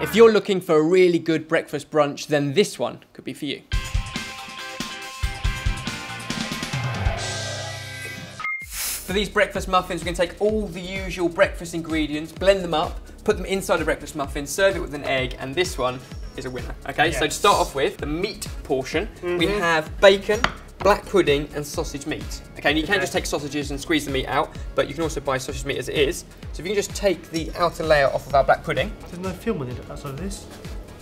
If you're looking for a really good breakfast brunch, then this one could be for you. For these breakfast muffins, we're going to take all the usual breakfast ingredients, blend them up, put them inside a breakfast muffin, serve it with an egg, and this one is a winner. Okay, yes. So to start off with, the meat portion, we have bacon, black pudding, and sausage meat. Okay, and you can just take sausages and squeeze the meat out, but you can also buy sausage meat as it is. So if you can just take the outer layer off of our black pudding. There's no film on the outside of this.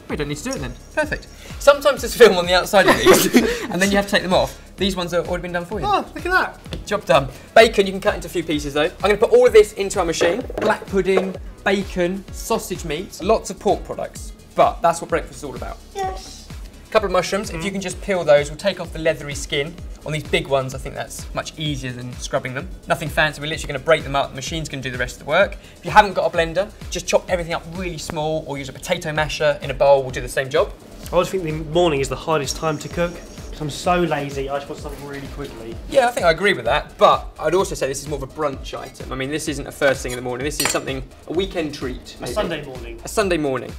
We don't need to do it then. Perfect. Sometimes there's film on the outside of these, and then you have to take them off. These ones have already been done for you. Oh, look at that. Job done. Bacon, you can cut into a few pieces though. I'm going to put all of this into our machine. Black pudding, bacon, sausage meat, lots of pork products. But that's what breakfast is all about. Yes. A couple of mushrooms, if you can just peel those, we'll take off the leathery skin. On these big ones, I think that's much easier than scrubbing them. Nothing fancy, we're literally going to break them up, the machine's going to do the rest of the work. If you haven't got a blender, just chop everything up really small or use a potato masher in a bowl, will do the same job. I always think the morning is the hardest time to cook. Because I'm so lazy, I just want something really quickly. Yeah, I think I agree with that, but I'd also say this is more of a brunch item. I mean, this isn't a first thing in the morning, this is something, a weekend treat, maybe. A Sunday morning. A Sunday morning.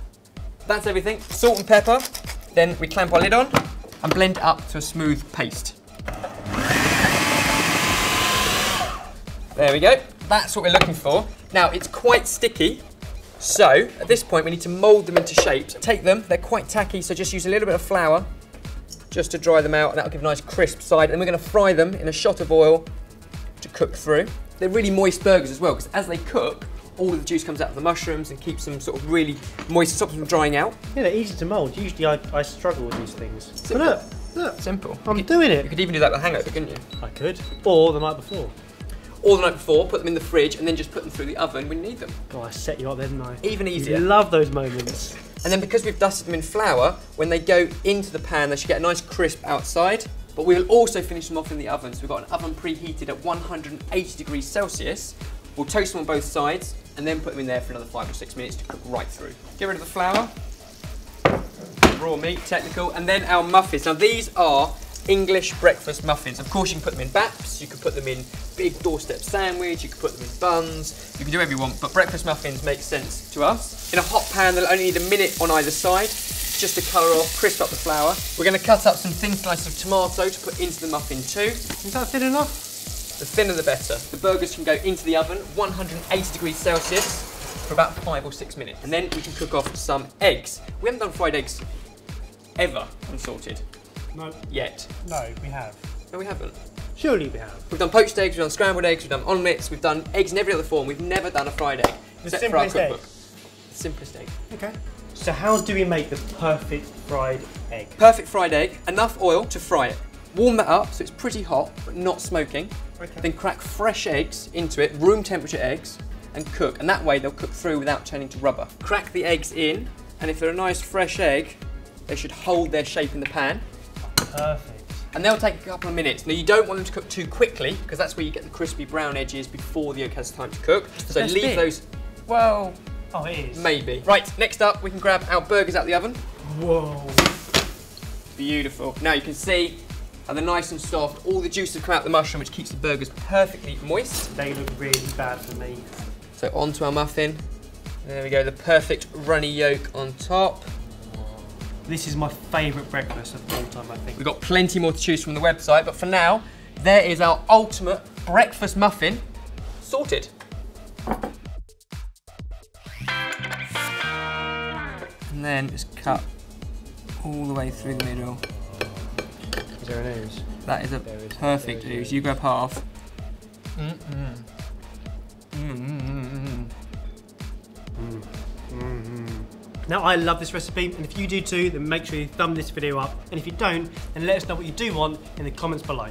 That's everything. Salt and pepper, then we clamp our lid on and blend it up to a smooth paste. There we go. That's what we're looking for. Now, it's quite sticky, so at this point we need to mould them into shapes. Take them, they're quite tacky, so just use a little bit of flour just to dry them out, and that'll give a nice crisp side. And we're going to fry them in a shot of oil to cook through. They're really moist burgers as well, because as they cook, all of the juice comes out of the mushrooms and keeps them sort of really moist, stops them from drying out. Yeah, they're easy to mould. Usually I struggle with these things. Simple. But look, Simple. I'm doing it. You could even do that with a hangover, couldn't you? I could. Or the night before. Or the night before, put them in the fridge and then just put them through the oven when you need them. Oh, I set you up there, didn't I? Even easier. You love those moments. And then because we've dusted them in flour, when they go into the pan, they should get a nice crisp outside. But we will also finish them off in the oven. So we've got an oven preheated at 180 degrees Celsius. We'll toast them on both sides and then put them in there for another 5 or 6 minutes to cook right through. Get rid of the flour. Raw meat, technical. And then our muffins. Now these are English breakfast muffins. Of course you can put them in baps, you can put them in big doorstep sandwich, you can put them in buns, you can do whatever you want, but breakfast muffins make sense to us. In a hot pan, they'll only need a minute on either side, just to colour off, crisp up the flour. We're going to cut up some thin slices of tomato to put into the muffin too. Is that thin enough? The thinner the better. The burgers can go into the oven, 180 degrees Celsius, for about 5 or 6 minutes. And then we can cook off some eggs. We haven't done fried eggs ever unsalted. No. Yet. No, we have. No, we haven't. Surely we have. We've done poached eggs, we've done scrambled eggs, we've done omelettes, we've done eggs in every other form. We've never done a fried egg. The except for our simplest cookbook. egg. The simplest egg. Okay. So how do we make the perfect fried egg? Perfect fried egg, enough oil to fry it. Warm that up so it's pretty hot, but not smoking. Okay. Then crack fresh eggs into it, room temperature eggs, and cook. And that way they'll cook through without turning to rubber. Crack the eggs in, and if they're a nice fresh egg, they should hold their shape in the pan. Perfect. And they'll take a couple of minutes. Now you don't want them to cook too quickly, because that's where you get the crispy brown edges before the yolk has time to cook. So leave those, well, oh, it is. maybe. Right, next up we can grab our burgers out of the oven. Whoa. Beautiful. Now you can see how they're nice and soft. All the juice has come out of the mushroom, which keeps the burgers perfectly moist. They look really bad for me. So onto our muffin. There we go, the perfect runny yolk on top. This is my favourite breakfast of all time, I think. We've got plenty more to choose from the website, but for now, there is our ultimate breakfast muffin sorted. And then just cut all the way through the middle. Is there an ooze? That is a perfect ooze. You grab half. Now I love this recipe, and if you do too, then make sure you thumb this video up. And if you don't, then let us know what you do want in the comments below.